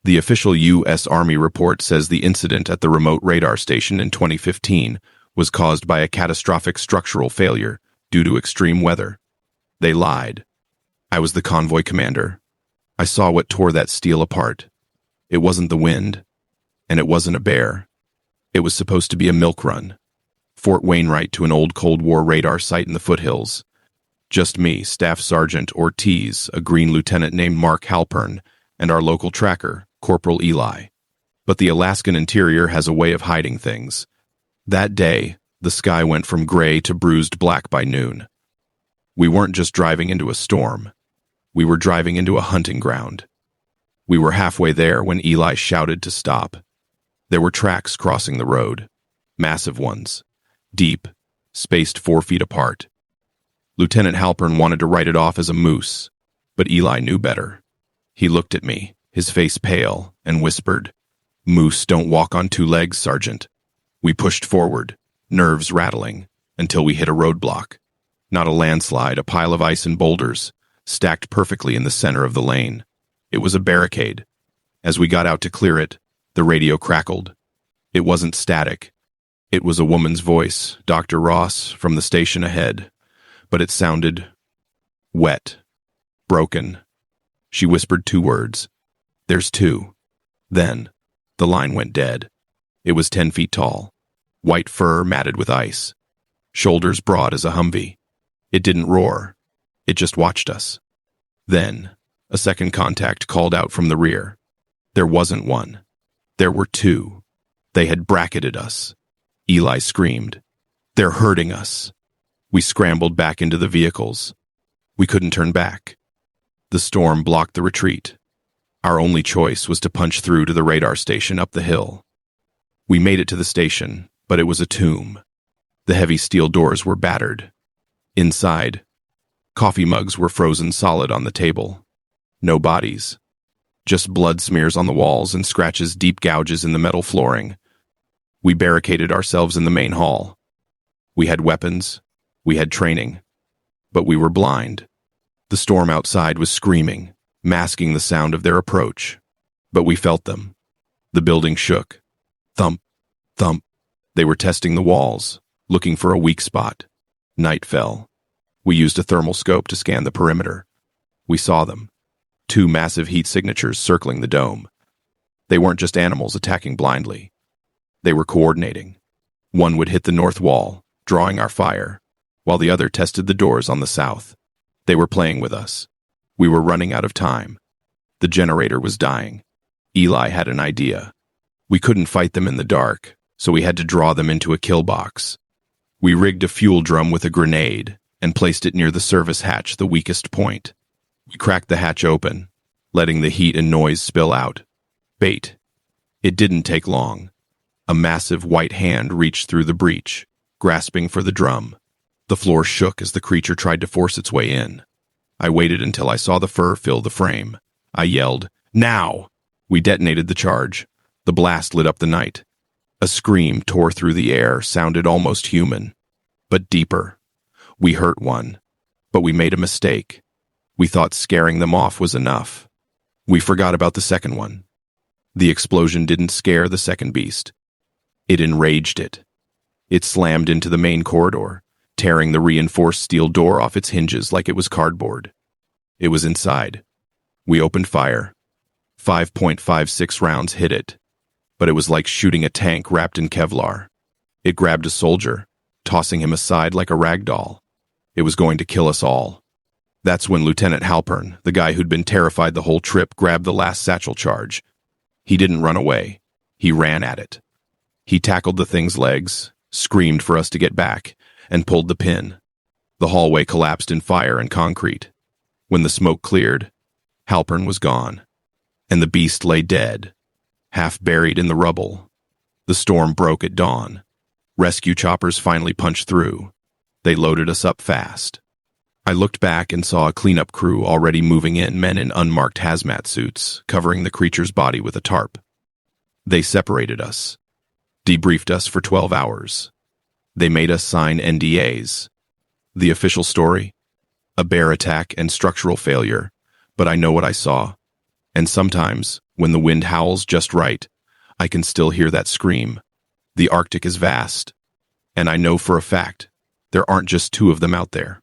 The official U.S. Army report says the incident at the remote radar station in 2015 was caused by a catastrophic structural failure due to extreme weather. They lied. I was the convoy commander. I saw what tore that steel apart. It wasn't the wind, and it wasn't a bear. It was supposed to be a milk run. Fort Wainwright to an old Cold War radar site in the foothills. Just me, Staff Sergeant Ortiz, a green lieutenant named Mark Halpern, and our local tracker, Corporal Eli. But the Alaskan interior has a way of hiding things. That day, the sky went from gray to bruised black by noon. We weren't just driving into a storm. We were driving into a hunting ground. We were halfway there when Eli shouted to stop. There were tracks crossing the road, massive ones, deep, spaced 4 feet apart. Lieutenant Halpern wanted to write it off as a moose, but Eli knew better. He looked at me, his face pale, and whispered, "Moose don't walk on 2 legs, Sergeant." We pushed forward, nerves rattling, until we hit a roadblock. Not a landslide, a pile of ice and boulders, stacked perfectly in the center of the lane. It was a barricade. As we got out to clear it, the radio crackled. It wasn't static. It was a woman's voice, Dr. Ross, from the station ahead, but it sounded wet, broken. She whispered 2 words. "There's 2. Then, the line went dead. It was 10 feet tall, white fur matted with ice, shoulders broad as a Humvee. It didn't roar. It just watched us. Then, a second contact called out from the rear. There wasn't one. There were 2. They had bracketed us. Eli screamed, "They're hurting us." We scrambled back into the vehicles. We couldn't turn back. The storm blocked the retreat. Our only choice was to punch through to the radar station up the hill. We made it to the station, but it was a tomb. The heavy steel doors were battered. Inside, coffee mugs were frozen solid on the table. No bodies. Just blood smears on the walls and scratches, deep gouges in the metal flooring. We barricaded ourselves in the main hall. We had weapons. We had training. But we were blind. The storm outside was screaming, masking the sound of their approach. But we felt them. The building shook. Thump, thump. They were testing the walls, looking for a weak spot. Night fell. We used a thermal scope to scan the perimeter. We saw them. 2 massive heat signatures circling the dome. They weren't just animals attacking blindly. They were coordinating. One would hit the north wall, drawing our fire, while the other tested the doors on the south. They were playing with us. We were running out of time. The generator was dying. Eli had an idea. We couldn't fight them in the dark, so we had to draw them into a kill box. We rigged a fuel drum with a grenade and placed it near the service hatch, the weakest point. We cracked the hatch open, letting the heat and noise spill out. Bait. It didn't take long. A massive white hand reached through the breach, grasping for the drum. The floor shook as the creature tried to force its way in. I waited until I saw the fur fill the frame. I yelled, "Now!" We detonated the charge. The blast lit up the night. A scream tore through the air, sounded almost human, but deeper. We hurt one, but we made a mistake. We thought scaring them off was enough. We forgot about the second one. The explosion didn't scare the second beast. It enraged it. It slammed into the main corridor, tearing the reinforced steel door off its hinges like it was cardboard. It was inside. We opened fire. 5.56 rounds hit it, but it was like shooting a tank wrapped in Kevlar. It grabbed a soldier, tossing him aside like a rag doll. It was going to kill us all. That's when Lieutenant Halpern, the guy who'd been terrified the whole trip, grabbed the last satchel charge. He didn't run away. He ran at it. He tackled the thing's legs, screamed for us to get back, and pulled the pin. The hallway collapsed in fire and concrete. When the smoke cleared, Halpern was gone, and the beast lay dead, half buried in the rubble. The storm broke at dawn. Rescue choppers finally punched through. They loaded us up fast. I looked back and saw a cleanup crew already moving in, men in unmarked hazmat suits, covering the creature's body with a tarp. They separated us, debriefed us for 12 hours. They made us sign NDAs. The official story? A bear attack and structural failure, but I know what I saw, And sometimes, when the wind howls just right, I can still hear that scream. The Arctic is vast, and I know for a fact there aren't just two of them out there.